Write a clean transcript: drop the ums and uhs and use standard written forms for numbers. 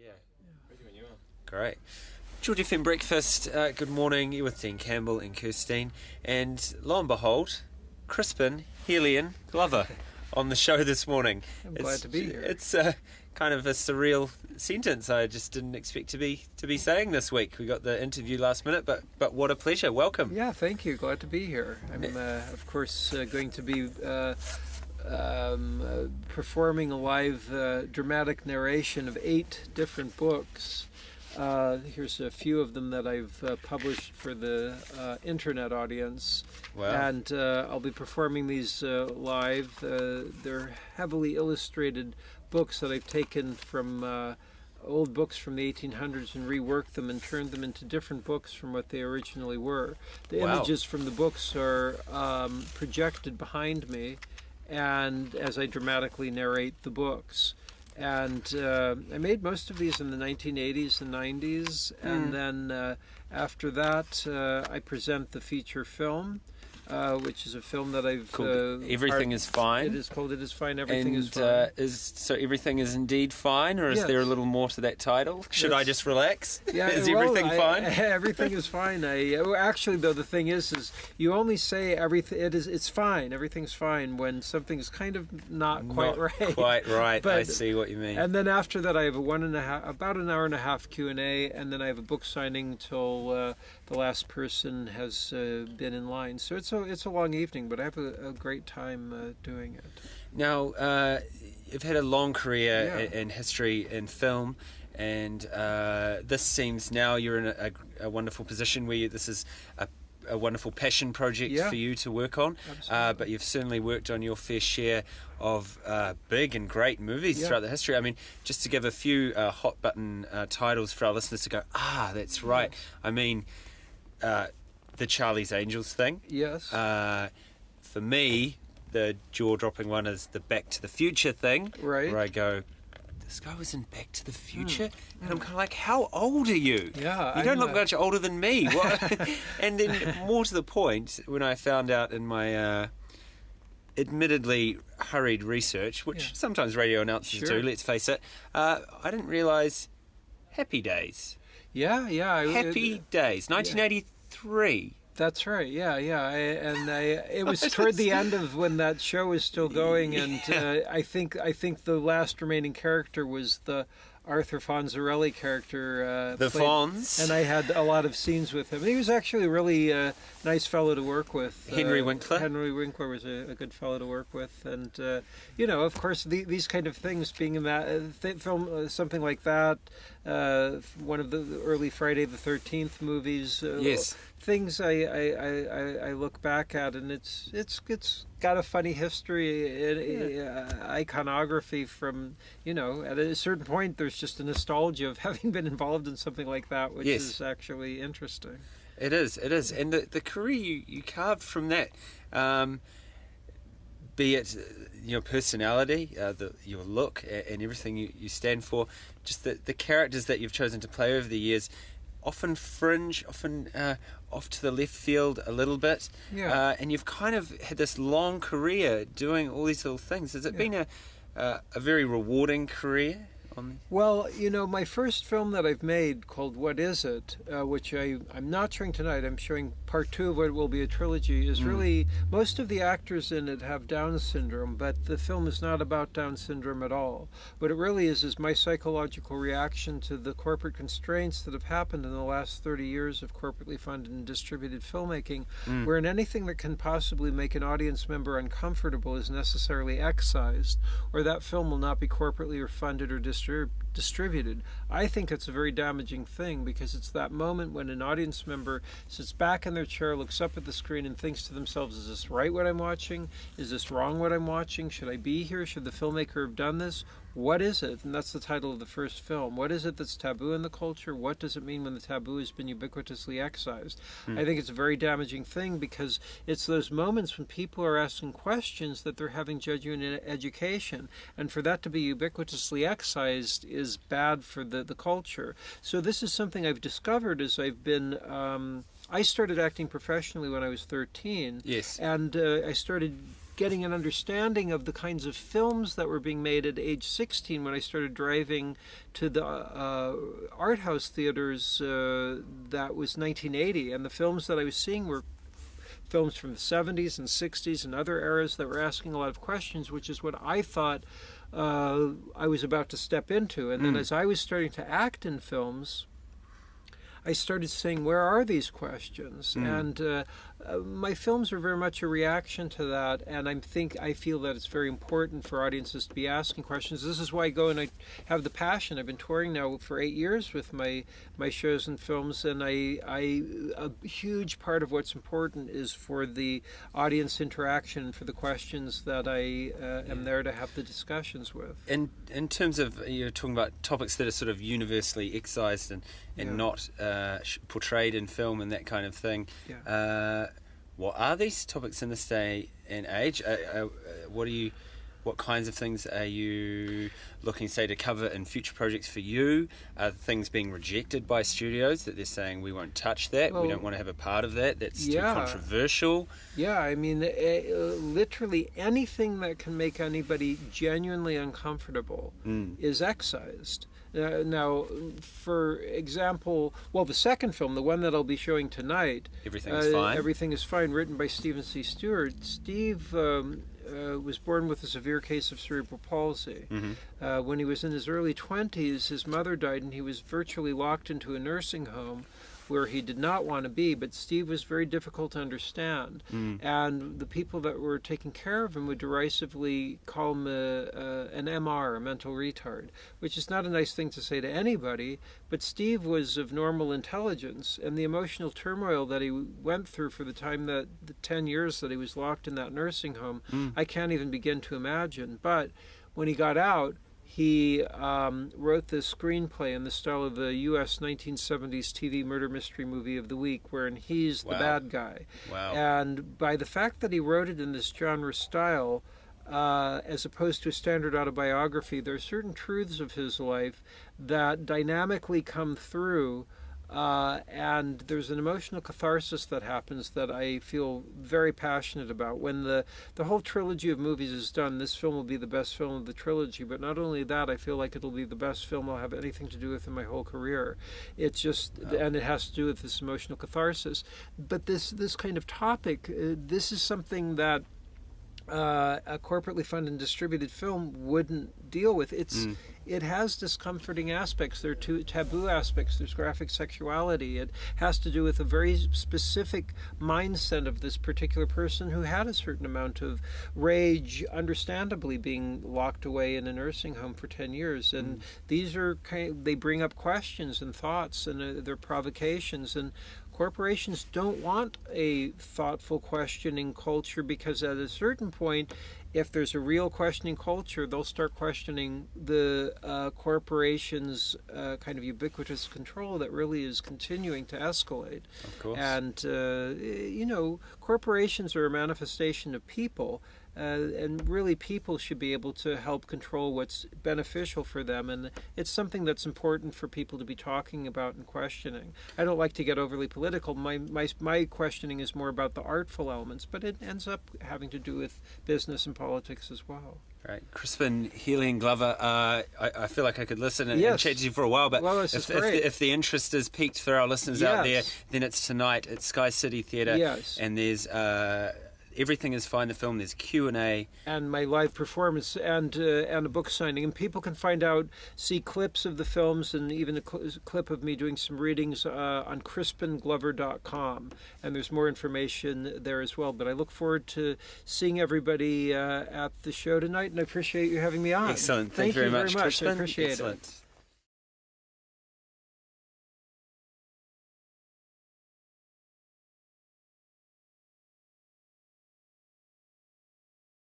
Yeah. Great. George FM Breakfast, good morning. You're with Dean Campbell and Kirstine. And lo and behold, Crispin Glover on the show this morning. I'm glad to be here. It's kind of a surreal sentence I just didn't expect to be saying this week. We got the interview last minute, but what a pleasure. Welcome. Yeah, thank you. Glad to be here. I'm, of course, going to be performing a live dramatic narration of 8 different books. Here's a few of them that I've published for the internet audience. Wow. And I'll be performing these live. They're heavily illustrated books that I've taken from old books from the 1800s and reworked them and turned them into different books from what they originally were. The images from the books are projected behind me, and as I dramatically narrate the books. And I made most of these in the 1980s and 90s, and then after that I present the feature film, which is a film that I've called Everything is Fine. It is called It Is Fine, Everything is Fine. So everything is indeed fine, or is there a little more to that title? Should I just relax? Yeah, is everything fine? Everything is fine. Actually, though, the thing is you only say everything. It's fine. Everything's fine when something's kind of not quite right. Quite right. But, I see what you mean. And then after that, I have about an hour and a half Q&A, and then I have a book signing till the last person has been in line. So it's a long evening, but I have a great time doing it. Now, you've had a long career in history in film, and this seems now you're in a wonderful position where this is a wonderful passion project for you to work on. But you've certainly worked on your fair share of big and great movies throughout the history. I mean, just to give a few hot button titles for our listeners to go, that's right. I mean, the Charlie's Angels thing. Yes. For me, the jaw-dropping one is the Back to the Future thing. Right. Where I go, this guy was in Back to the Future? And I'm kind of like, how old are you? Yeah. You don't look much older than me. And then more to the point, when I found out in my admittedly hurried research, which sometimes radio announcers do, let's face it, I didn't realise Happy Days. Yeah. Happy Days, 1983. That's right. Yeah. It was toward the end of when that show was still going, and I think the last remaining character was the Arthur Fonzarelli character. The Fonz. And I had a lot of scenes with him. He was actually a really nice fellow to work with. Henry Winkler. Henry Winkler was a good fellow to work with. And, of course, these kind of things, being in that film, something like that, one of the early Friday the 13th movies. Things I look back at, and it's got a funny history, iconography from, at a certain point there's just a nostalgia of having been involved in something like that, which is actually interesting. It is. And the career you carved from that, be it your personality, your look, and everything you stand for, just the characters that you've chosen to play over the years, often fringe, often off to the left field a little bit. And you've kind of had this long career doing all these little things. Has it been a very rewarding career? Well, my first film that I've made, called What Is It?, which I'm not showing tonight, I'm showing part 2 of what will be a trilogy, is really, most of the actors in it have Down syndrome, but the film is not about Down syndrome at all. What it really is my psychological reaction to the corporate constraints that have happened in the last 30 years of corporately funded and distributed filmmaking, wherein anything that can possibly make an audience member uncomfortable is necessarily excised, or that film will not be corporately or funded or distributed. I think it's a very damaging thing, because it's that moment when an audience member sits back in their chair, looks up at the screen, and thinks to themselves, is this right what I'm watching? Is this wrong what I'm watching? Should I be here? Should the filmmaker have done this? What is it? And that's the title of the first film. What is it that's taboo in the culture? What does it mean when the taboo has been ubiquitously excised? I think it's a very damaging thing, because it's those moments when people are asking questions that they're having genuine education. And for that to be ubiquitously excised is bad for the culture. So this is something I've discovered as I've been... I started acting professionally when I was 13. Yes. And I started getting an understanding of the kinds of films that were being made at age 16 when I started driving to the art house theaters. That was 1980, and the films that I was seeing were films from the 70s and 60s and other eras that were asking a lot of questions, which is what I thought I was about to step into. And then as I was starting to act in films, I started saying, where are these questions? And my films are very much a reaction to that, and I feel that it's very important for audiences to be asking questions. This is why I go and I have the passion. I've been touring now for 8 years with my shows and films, and a huge part of what's important is for the audience interaction, for the questions that I am there to have the discussions with. In terms of, you're talking about topics that are sort of universally excised and not portrayed in film and that kind of thing. What are these topics in this day and age? What kinds of things are you looking, say, to cover in future projects for you? Are things being rejected by studios that they're saying, we won't touch that, we don't want to have a part of that, that's too controversial? Yeah, I mean, literally anything that can make anybody genuinely uncomfortable is excised. Now, for example, the second film, the one that I'll be showing tonight, Everything is Fine. Everything is Fine, written by Stephen C. Stewart. Steve was born with a severe case of cerebral palsy. When he was in his early 20s, his mother died, and he was virtually locked into a nursing home where he did not want to be, but Steve was very difficult to understand. And the people that were taking care of him would derisively call him an MR, a mental retard, which is not a nice thing to say to anybody, but Steve was of normal intelligence, and the emotional turmoil that he went through for the 10 years that he was locked in that nursing home, I can't even begin to imagine. But when he got out, he wrote this screenplay in the style of the U.S. 1970s TV murder mystery movie of the week, wherein he's the bad guy. And by the fact that he wrote it in this genre style, as opposed to a standard autobiography, there are certain truths of his life that dynamically come through, and there's an emotional catharsis that happens that I feel very passionate about. When the whole trilogy of movies is done, this film will be the best film of the trilogy, but not only that, I feel like it'll be the best film I'll have anything to do with in my whole career. It's just, and it has to do with this emotional catharsis. But this kind of topic, this is something that a corporately funded and distributed film wouldn't deal with. It has discomforting aspects. There are two taboo aspects. There's graphic sexuality. It has to do with a very specific mindset of this particular person who had a certain amount of rage, understandably being locked away in a nursing home for 10 years. And these are they bring up questions and thoughts, and they're provocations. And corporations don't want a thoughtful questioning culture, because at a certain point, if there's a real questioning culture, they'll start questioning the corporation's kind of ubiquitous control that really is continuing to escalate. Of course. And, corporations are a manifestation of people. And really, people should be able to help control what's beneficial for them, and it's something that's important for people to be talking about and questioning. I don't like to get overly political. My questioning is more about the artful elements, but it ends up having to do with business and politics as well. Right, Crispin Glover. I feel like I could listen and chat to you for a while, but if the interest is piqued for our listeners out there, then it's tonight at Sky City Theatre, and there's Everything is Fine, the film. There's Q&A. And my live performance and a book signing. And people can see clips of the films and even a clip of me doing some readings on CrispinGlover.com. And there's more information there as well. But I look forward to seeing everybody at the show tonight, and I appreciate you having me on. Excellent. Thank you very much, Crispin. I appreciate it.